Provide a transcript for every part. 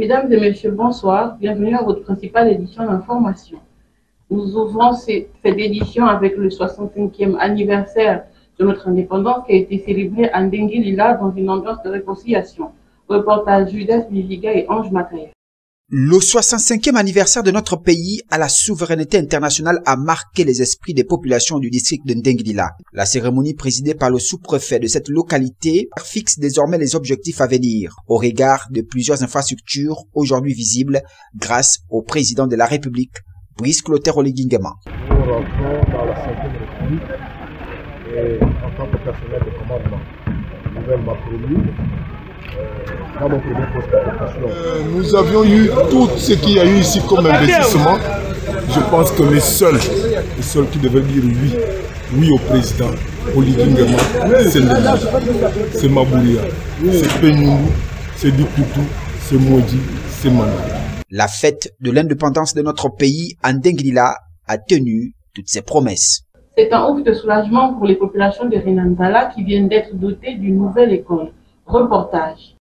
Mesdames et messieurs, bonsoir. Bienvenue à votre principale édition d'information. Nous ouvrons cette édition avec le 65e anniversaire de notre indépendance qui a été célébré à Ndingui-Lila dans une ambiance de réconciliation. Reportage Judas Biviga et Ange Makaya. Le 65e anniversaire de notre pays à la souveraineté internationale a marqué les esprits des populations du district de Ndingui-Lila. La cérémonie présidée par le sous-préfet de cette localité fixe désormais les objectifs à venir au regard de plusieurs infrastructures aujourd'hui visibles grâce au président de la République, Brice Clotaire Oligui Nguema. Nous rentrons dans la 5e République et en tant que personnel de commandement, la nouvelle m'a promu. Dans mon premier poste d'application. Nous avions eu tout ce qu'il y a eu ici comme investissement. Je pense que les seuls qui devaient dire oui au président, Oligui Nguema, c'est Ndéla, c'est Mabouria, c'est Penyungu, c'est Dikutu, c'est Moji, c'est Manda. La fête de l'indépendance de notre pays à Ndingui-Lila a tenu toutes ses promesses. C'est un ouf de soulagement pour les populations de Rinanzala qui viennent d'être dotées d'une nouvelle école. Reportage.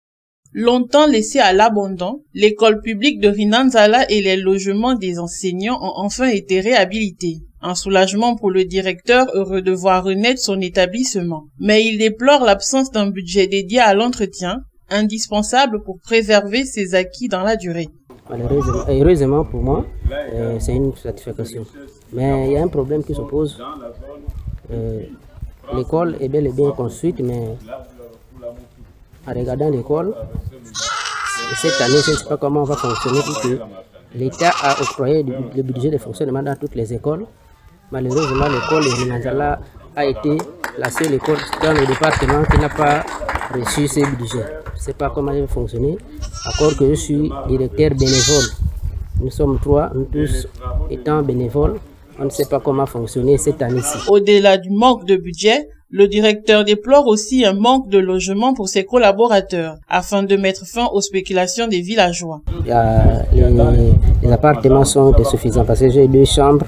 Longtemps laissée à l'abandon, l'école publique de Rinanzala et les logements des enseignants ont enfin été réhabilités. Un soulagement pour le directeur heureux de voir renaître son établissement. Mais il déplore l'absence d'un budget dédié à l'entretien, indispensable pour préserver ses acquis dans la durée. Heureusement pour moi, c'est une satisfaction. Mais il y a un problème qui se pose. L'école est bel et bien construite, mais en regardant l'école, cette année, je ne sais pas comment on va fonctionner, puisque l'État a octroyé le budget de fonctionnement dans toutes les écoles. Malheureusement, l'école de Rinanzala a été la seule école dans le département qui n'a pas reçu ce budget. Je ne sais pas comment il va fonctionner, encore que je suis directeur bénévole. Nous sommes trois, nous tous étant bénévoles. On ne sait pas comment fonctionner cette année-ci. Au-delà du manque de budget, le directeur déplore aussi un manque de logement pour ses collaborateurs, afin de mettre fin aux spéculations des villageois. Les appartements sont insuffisants parce que j'ai 2 chambres,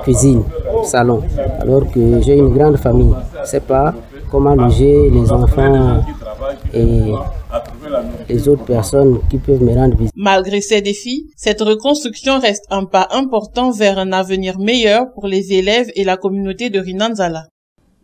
cuisine, salon, alors que j'ai une grande famille. Je ne sais pas comment loger les enfants et les autres personnes qui peuvent me rendre visite. Malgré ces défis, cette reconstruction reste un pas important vers un avenir meilleur pour les élèves et la communauté de Rinanzala.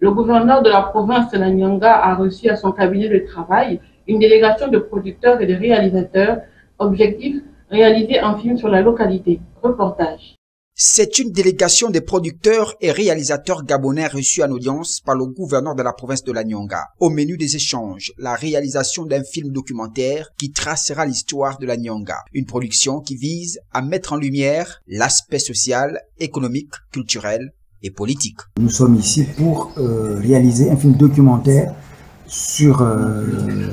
Le gouverneur de la province de la Nyanga a reçu à son cabinet de travail une délégation de producteurs et de réalisateurs. Objectif, réaliser un film sur la localité. Reportage. C'est une délégation des producteurs et réalisateurs gabonais reçus en audience par le gouverneur de la province de la Nyanga. Au menu des échanges, la réalisation d'un film documentaire qui tracera l'histoire de la Nyanga. Une production qui vise à mettre en lumière l'aspect social, économique, culturel et politique. Nous sommes ici pour réaliser un film documentaire sur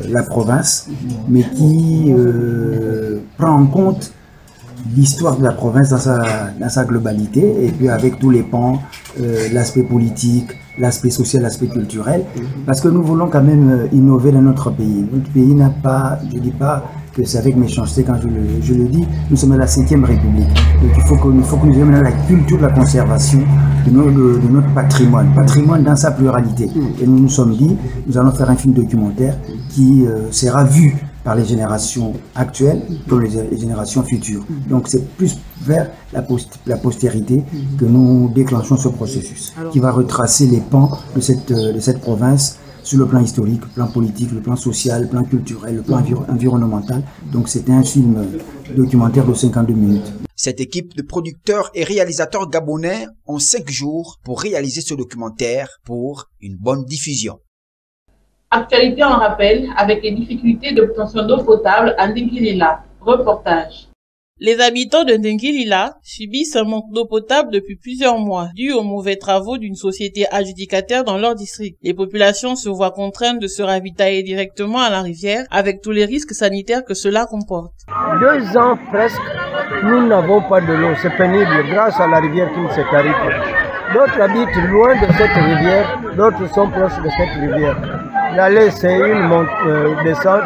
la province, mais qui prend en compte l'histoire de la province dans sa globalité, et puis avec tous les pans, l'aspect politique, l'aspect social, l'aspect culturel, parce que nous voulons quand même innover dans notre pays. Notre pays n'a pas, je ne dis pas que c'est avec méchanceté quand je le dis, nous sommes à la 5e République. Donc il faut que nous ayons la culture de la conservation de notre patrimoine dans sa pluralité. Et nous nous sommes dit, nous allons faire un film documentaire qui sera vu par les générations actuelles comme les générations futures. Donc c'est plus vers la postérité que nous déclenchons ce processus qui va retracer les pans de cette province sur le plan historique, le plan politique, le plan social, le plan culturel, le plan environnemental. Donc c'était un film documentaire de 52 minutes. Cette équipe de producteurs et réalisateurs gabonais ont 5 jours pour réaliser ce documentaire pour une bonne diffusion. Actualité en rappel avec les difficultés d'obtention d'eau potable à Ndingui-Lila. Reportage. Les habitants de Ndingui-Lila subissent un manque d'eau potable depuis plusieurs mois, dû aux mauvais travaux d'une société adjudicataire dans leur district. Les populations se voient contraintes de se ravitailler directement à la rivière, avec tous les risques sanitaires que cela comporte. 2 ans presque, nous n'avons pas de l'eau. C'est pénible grâce à la rivière qui ne se tarit pas. D'autres habitent loin de cette rivière, d'autres sont proches de cette rivière. L'aller, c'est une descente.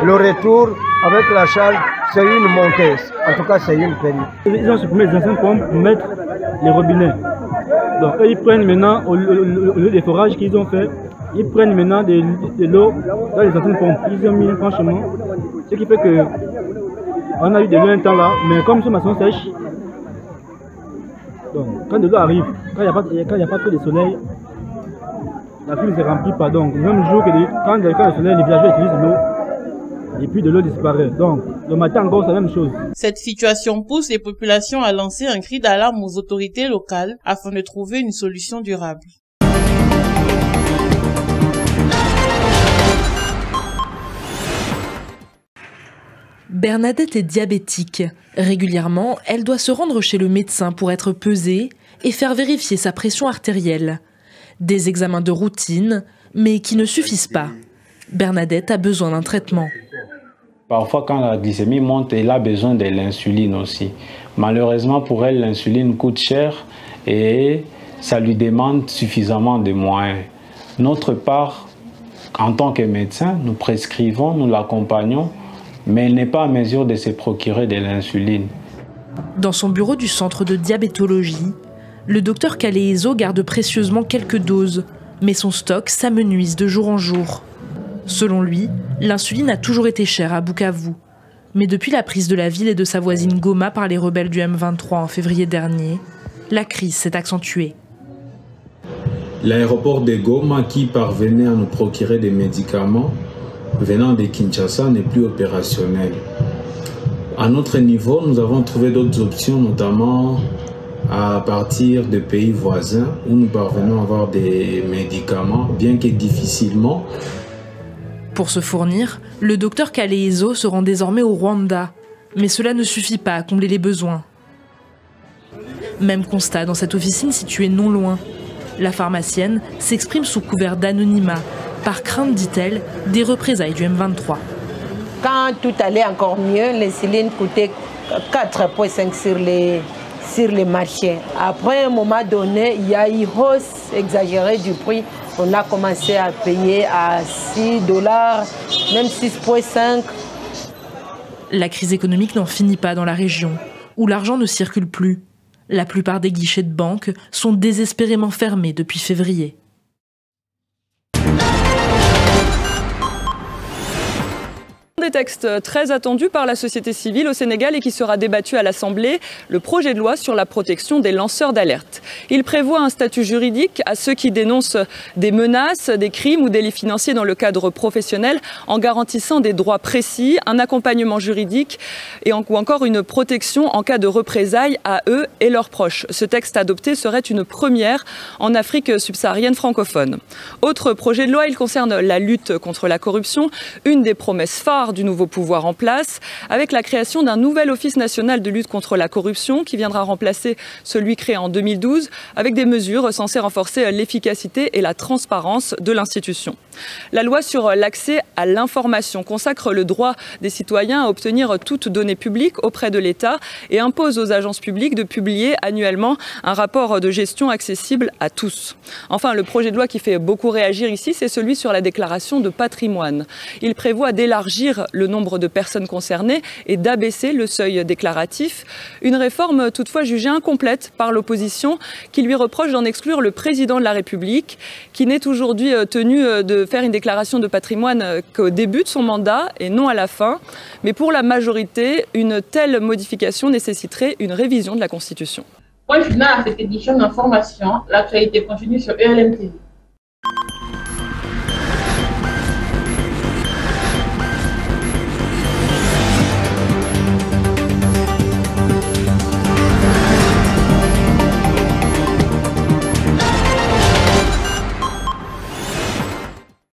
Le retour, avec la charge, c'est une montée. En tout cas, c'est une pénible. Ils ont supprimé les anciennes pompes pour mettre les robinets. Donc, eux, ils prennent maintenant, au lieu des forages qu'ils ont fait, ils prennent maintenant de l'eau dans les anciennes pompes. Ils ont mis franchement, ce qui fait que on a eu de l'eau un temps là, mais comme ces maçons sèchent, donc quand de l'eau arrive, quand il n'y a pas trop de soleil, la pluie ne se remplit pas. Donc même jour que quand il y a le soleil, les villageois utilisent l'eau et puis de l'eau disparaît. Donc le matin encore c'est la même chose. Cette situation pousse les populations à lancer un cri d'alarme aux autorités locales afin de trouver une solution durable. Bernadette est diabétique. Régulièrement, elle doit se rendre chez le médecin pour être pesée et faire vérifier sa pression artérielle. Des examens de routine, mais qui ne suffisent pas. Bernadette a besoin d'un traitement. Parfois, quand la glycémie monte, elle a besoin de l'insuline aussi. Malheureusement, pour elle, l'insuline coûte cher et ça lui demande suffisamment de moyens. Notre part, en tant que médecin, nous prescrivons, nous l'accompagnons, mais elle n'est pas en mesure de se procurer de l'insuline. Dans son bureau du centre de diabétologie, le docteur Kaleezo garde précieusement quelques doses, mais son stock s'amenuise de jour en jour. Selon lui, l'insuline a toujours été chère à Bukavu. Mais depuis la prise de la ville et de sa voisine Goma par les rebelles du M23 en février dernier, la crise s'est accentuée. L'aéroport de Goma, qui parvenait à nous procurer des médicaments venant de Kinshasa, n'est plus opérationnel. À notre niveau, nous avons trouvé d'autres options, notamment à partir de pays voisins où nous parvenons à avoir des médicaments, bien que difficilement. Pour se fournir, le docteur Kaleezo se rend désormais au Rwanda. Mais cela ne suffit pas à combler les besoins. Même constat dans cette officine située non loin. La pharmacienne s'exprime sous couvert d'anonymat, par crainte, dit-elle, des représailles du M23. Quand tout allait encore mieux, l'insuline coûtait 4,5 sur les marchés. Après un moment donné, il y a eu hausse exagérée du prix. On a commencé à payer à $6, même 6,5. La crise économique n'en finit pas dans la région, où l'argent ne circule plus. La plupart des guichets de banque sont désespérément fermés depuis février. Des textes très attendus par la société civile au Sénégal et qui sera débattu à l'Assemblée, le projet de loi sur la protection des lanceurs d'alerte. Il prévoit un statut juridique à ceux qui dénoncent des menaces, des crimes ou délits financiers dans le cadre professionnel en garantissant des droits précis, un accompagnement juridique ou encore une protection en cas de représailles à eux et leurs proches. Ce texte adopté serait une première en Afrique subsaharienne francophone. Autre projet de loi, il concerne la lutte contre la corruption, une des promesses phares du nouveau pouvoir en place, avec la création d'un nouvel office national de lutte contre la corruption qui viendra remplacer celui créé en 2012, avec des mesures censées renforcer l'efficacité et la transparence de l'institution. La loi sur l'accès à l'information consacre le droit des citoyens à obtenir toute donnée publique auprès de l'État et impose aux agences publiques de publier annuellement un rapport de gestion accessible à tous. Enfin, le projet de loi qui fait beaucoup réagir ici, c'est celui sur la déclaration de patrimoine. Il prévoit d'élargir le nombre de personnes concernées et d'abaisser le seuil déclaratif. Une réforme toutefois jugée incomplète par l'opposition qui lui reproche d'en exclure le président de la République qui n'est aujourd'hui tenu de faire une déclaration de patrimoine qu'au début de son mandat et non à la fin. Mais pour la majorité, une telle modification nécessiterait une révision de la Constitution. Point final à cette édition d'information, l'actualité continue sur ELM TV.